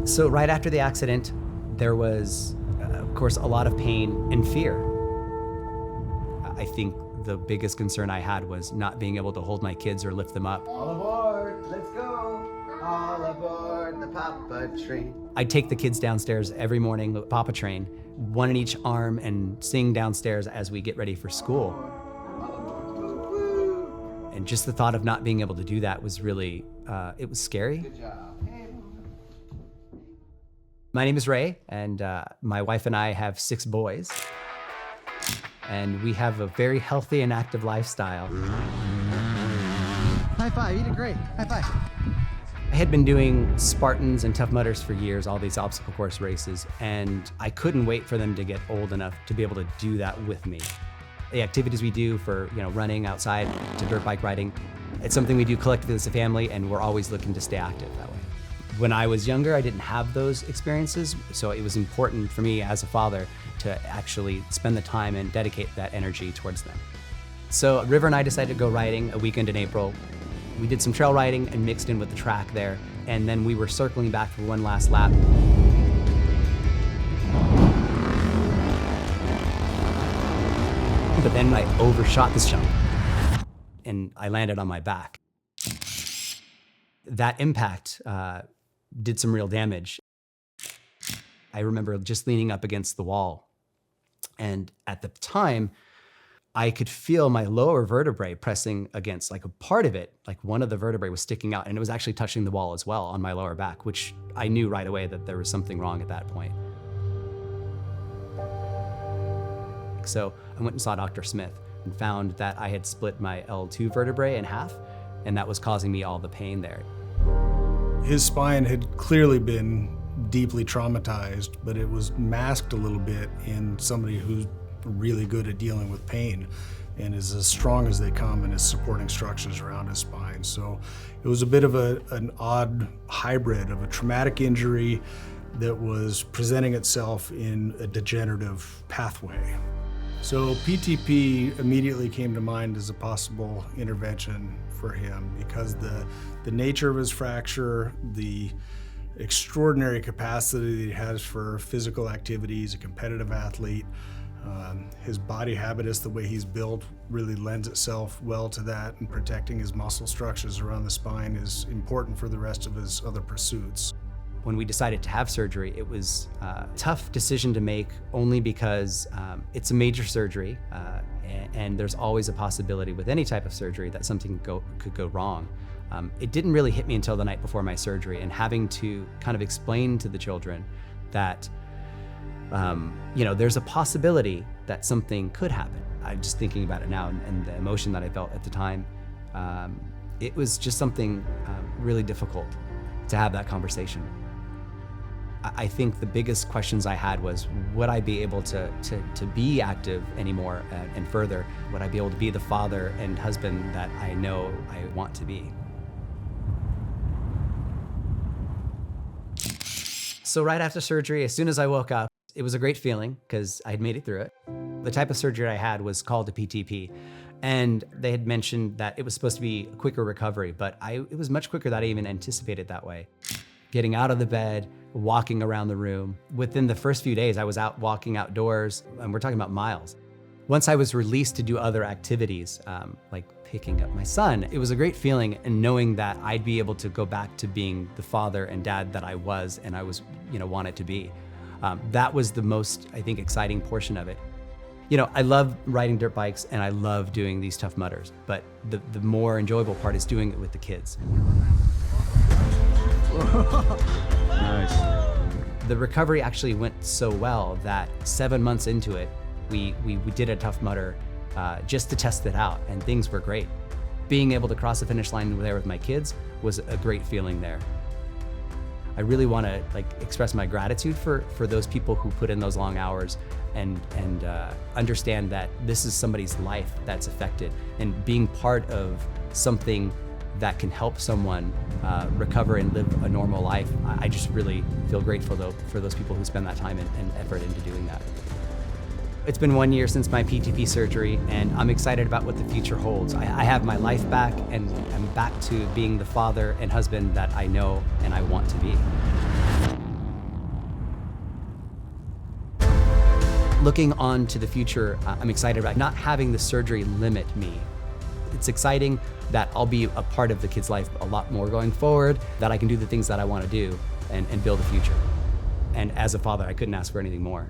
So right after the accident, there was, of course, a lot of pain and fear. I think the biggest concern I had was not being able to hold my kids or lift them up. All aboard, let's go. All aboard the Papa train. I'd take the kids downstairs every morning, the Papa train, one in each arm, and sing downstairs as we get ready for school. And just the thought of not being able to do that was really, it was scary. Good job. My name is Ray, and my wife and I have 6 boys. And we have a very healthy and active lifestyle. High five, you did great. High five. I had been doing Spartans and Tough Mudders for years, all these obstacle course races, and I couldn't wait for them to get old enough to be able to do that with me. The activities we do for running outside to dirt bike riding, it's something we do collectively as a family, and we're always looking to stay active that way. When I was younger, I didn't have those experiences, so it was important for me as a father to actually spend the time and dedicate that energy towards them. So River and I decided to go riding a weekend in April. We did some trail riding and mixed in with the track there, and then we were circling back for one last lap. But then I overshot this jump, and I landed on my back. That impact did some real damage. I remember just leaning up against the wall, and at the time, I could feel my lower vertebrae pressing against, like a part of it, like one of the vertebrae was sticking out, and it was actually touching the wall as well on my lower back, which I knew right away that there was something wrong at that point. So I went and saw Dr. Smith and found that I had split my L2 vertebrae in half, and that was causing me all the pain there. His spine had clearly been deeply traumatized, but it was masked a little bit in somebody who's really good at dealing with pain and is as strong as they come in his supporting structures around his spine. So it was a bit of an odd hybrid of a traumatic injury that was presenting itself in a degenerative pathway. So PTP immediately came to mind as a possible intervention for him because the nature of his fracture, the extraordinary capacity that he has for physical activities, a competitive athlete, his body habitus, the way he's built, really lends itself well to that, and protecting his muscle structures around the spine is important for the rest of his other pursuits. When we decided to have surgery, it was a tough decision to make only because it's a major surgery and there's always a possibility with any type of surgery that something could go wrong. It didn't really hit me until the night before my surgery, and having to kind of explain to the children that there's a possibility that something could happen. I'm just thinking about it now and the emotion that I felt at the time. It was just something really difficult to have that conversation. I think the biggest questions I had was, would I be able to be active anymore and further? Would I be able to be the father and husband that I know I want to be? So right after surgery, as soon as I woke up, it was a great feeling because I had made it through it. The type of surgery I had was called a PTP, and they had mentioned that it was supposed to be a quicker recovery, but it was much quicker than I even anticipated that way. Getting out of the bed, walking around the room. Within the first few days, I was out walking outdoors, and we're talking about miles. Once I was released to do other activities, like picking up my son, it was a great feeling, and knowing that I'd be able to go back to being the father and dad that I was and I was, wanted to be. That was the most, I think, exciting portion of it. I love riding dirt bikes and I love doing these Tough Mudders, but the more enjoyable part is doing it with the kids. Nice. The recovery actually went so well that 7 months into it, we did a Tough Mudder just to test it out, and things were great. Being able to cross the finish line there with my kids was a great feeling there. I really want to express my gratitude for those people who put in those long hours and understand that this is somebody's life that's affected, and being part of something that can help someone recover and live a normal life. I just really feel grateful though for those people who spend that time and effort into doing that. It's been 1 year since my PTP surgery, and I'm excited about what the future holds. I have my life back, and I'm back to being the father and husband that I know and I want to be. Looking on to the future, I'm excited about not having the surgery limit me. It's exciting that I'll be a part of the kid's life a lot more going forward, that I can do the things that I want to do and build a future. And as a father, I couldn't ask for anything more.